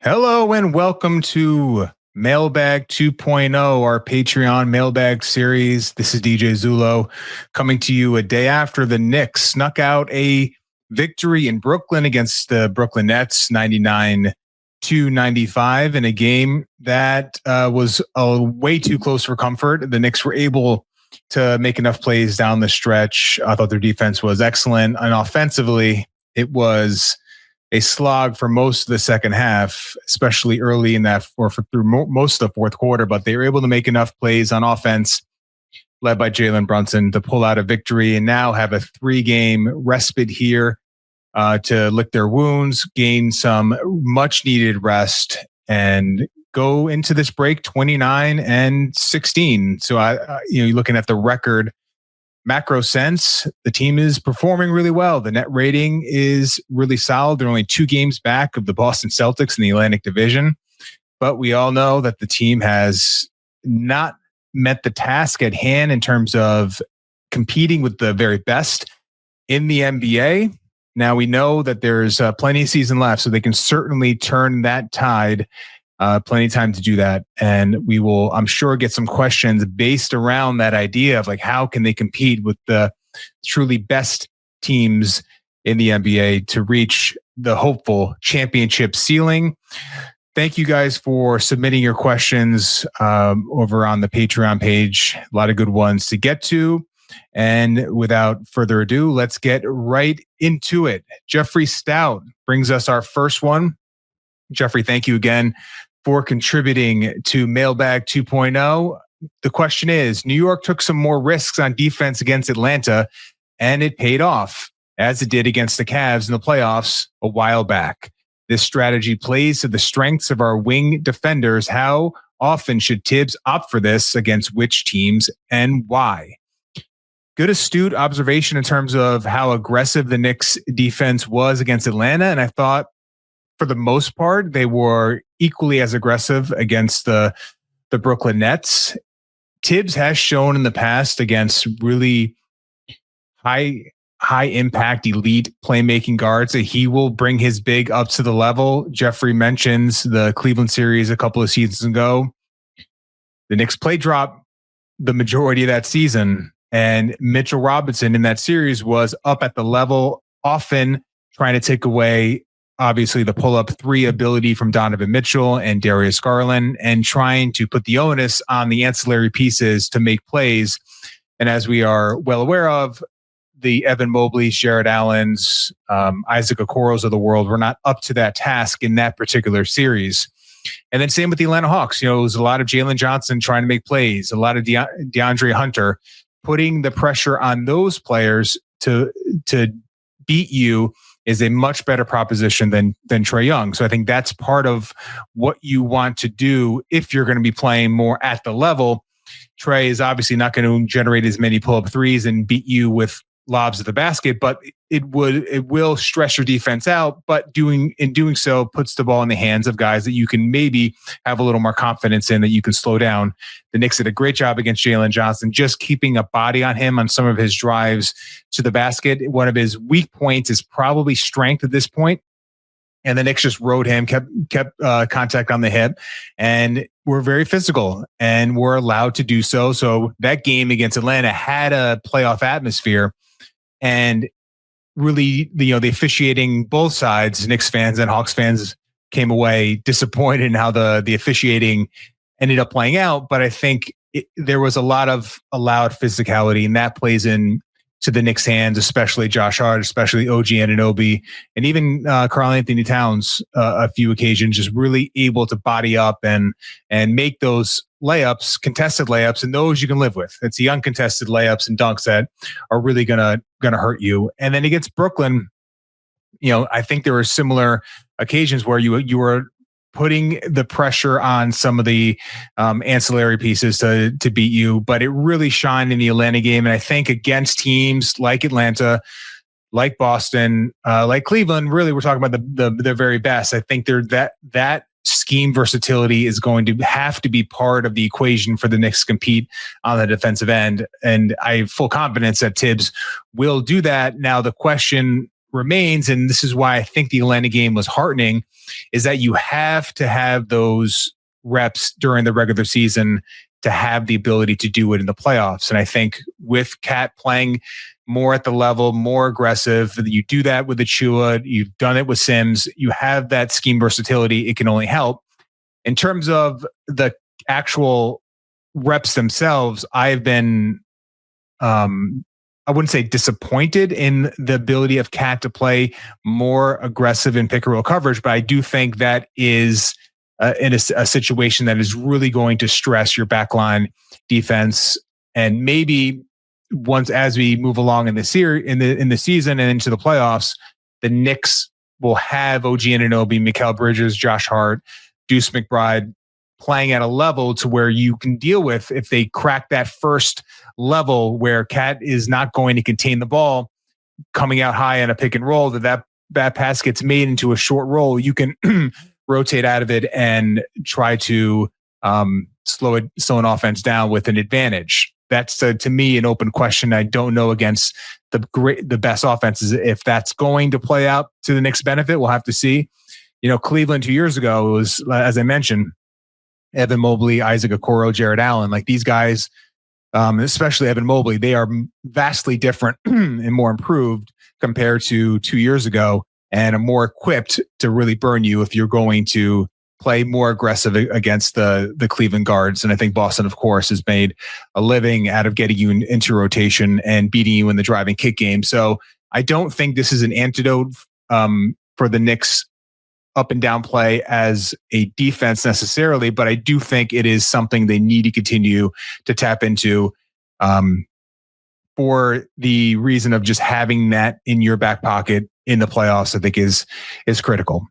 Hello and welcome to Mailbag 2.0, our Patreon mailbag series. This is DJ Zulo coming to you a day after the Knicks snuck out a victory in Brooklyn against the Brooklyn Nets, 99-95, in a game that was way too close for comfort. The Knicks were able to make enough plays down the stretch. I thought their defense was excellent, and offensively, it was a slog for most of the second half, especially early in that or through most of the fourth quarter. But they were able to make enough plays on offense, led by Jalen Brunson, to pull out a victory and now have a 3-game respite here to lick their wounds, gain some much needed rest, and go into this break 29-16. So you're looking at the record macro sense, the team is performing really well. The net rating is really solid. They're only 2 games back of the Boston Celtics in the Atlantic Division. But we all know that the team has not met the task at hand in terms of competing with the very best in the NBA. Now we know that there's plenty of season left, so they can certainly turn that tide. Plenty of time to do that. And we will, I'm sure, get some questions based around that idea of like, how can they compete with the truly best teams in the NBA to reach the hopeful championship ceiling? Thank you guys for submitting your questions over on the Patreon page. A lot of good ones to get to. And without further ado, let's get right into it. Jeffrey Stout brings us our first one. Jeffrey, thank you again for contributing to Mailbag 2.0. The question is, New York took some more risks on defense against Atlanta, and it paid off, as it did against the Cavs in the playoffs a while back. This strategy plays to the strengths of our wing defenders. How often should Tibbs opt for this, against which teams, and why? Good, astute observation in terms of how aggressive the Knicks defense was against Atlanta, and I thought, for the most part, they were equally as aggressive against the Brooklyn Nets. Tibbs has shown in the past against really high impact, elite playmaking guards that he will bring his big up to the level. Jeffrey mentions the Cleveland series a couple of seasons ago. The Knicks play drop the majority of that season, and Mitchell Robinson in that series was up at the level, often trying to take away obviously the pull-up 3 ability from Donovan Mitchell and Darius Garland, and trying to put the onus on the ancillary pieces to make plays. And as we are well aware of, the Evan Mobley's, Jared Allen's, Isaac Okoro's of the world were not up to that task in that particular series. And then same with the Atlanta Hawks. It was a lot of Jalen Johnson trying to make plays, a lot of DeAndre Hunter, putting the pressure on those players to beat you is a much better proposition than Trae Young. So I think that's part of what you want to do if you're going to be playing more at the level. Trae is obviously not going to generate as many pull-up threes and beat you with lobs at the basket, but it will stress your defense out. But doing so puts the ball in the hands of guys that you can maybe have a little more confidence in, that you can slow down. The Knicks did a great job against Jalen Johnson, just keeping a body on him on some of his drives to the basket. One of his weak points is probably strength at this point. And the Knicks just rode him, kept contact on the hip, and were very physical and were allowed to do so. So that game against Atlanta had a playoff atmosphere. And really, the officiating, both sides, Knicks fans and Hawks fans, came away disappointed in how the officiating ended up playing out. But I think there was a lot of allowed physicality, and that plays in to the Knicks' hands, especially Josh Hart, especially OG Anunoby, and even Karl-Anthony Towns a few occasions, just really able to body up and make those layups, contested layups, and those you can live with. It's the uncontested layups and dunks that are really gonna hurt you. And then against Brooklyn, I think there were similar occasions where you were putting the pressure on some of the ancillary pieces to beat you, but it really shined in the Atlanta game. And I think against teams like Atlanta, like Boston, like Cleveland, really we're talking about the very best. I think that scheme versatility is going to have to be part of the equation for the Knicks to compete on the defensive end. And I have full confidence that Tibbs will do that. Now the question remains, and this is why I think the Atlanta game was heartening, is that you have to have those reps during the regular season to have the ability to do it in the playoffs. And I think with Cat playing more at the level, more aggressive, you do that with Achua, you've done it with Sims, you have that scheme versatility, it can only help. In terms of the actual reps themselves, I've been, I wouldn't say disappointed in the ability of Cat to play more aggressive in pick and roll coverage, but I do think that is in a situation that is really going to stress your backline defense. And maybe once, as we move along in the series, in the season and into the playoffs, the Knicks will have OG Anunoby, Mikal Bridges, Josh Hart, Deuce McBride playing at a level to where you can deal with, if they crack that first level where Cat is not going to contain the ball coming out high on a pick and roll, that pass gets made into a short roll, you can rotate out of it and try to slow an offense down with an advantage. That's to me an open question. I don't know against the best offenses if that's going to play out to the Knicks' benefit. We'll have to see. Cleveland 2 years ago, it was, as I mentioned, Evan Mobley, Isaac Okoro, Jared Allen. Like these guys, especially Evan Mobley, they are vastly different and more improved compared to 2 years ago, and are more equipped to really burn you if you're going to play more aggressive against the Cleveland guards. And I think Boston, of course, has made a living out of getting you into rotation and beating you in the driving kick game. So I don't think this is an antidote for the Knicks up and down play as a defense necessarily, but I do think it is something they need to continue to tap into for the reason of just having that in your back pocket in the playoffs. I think is critical.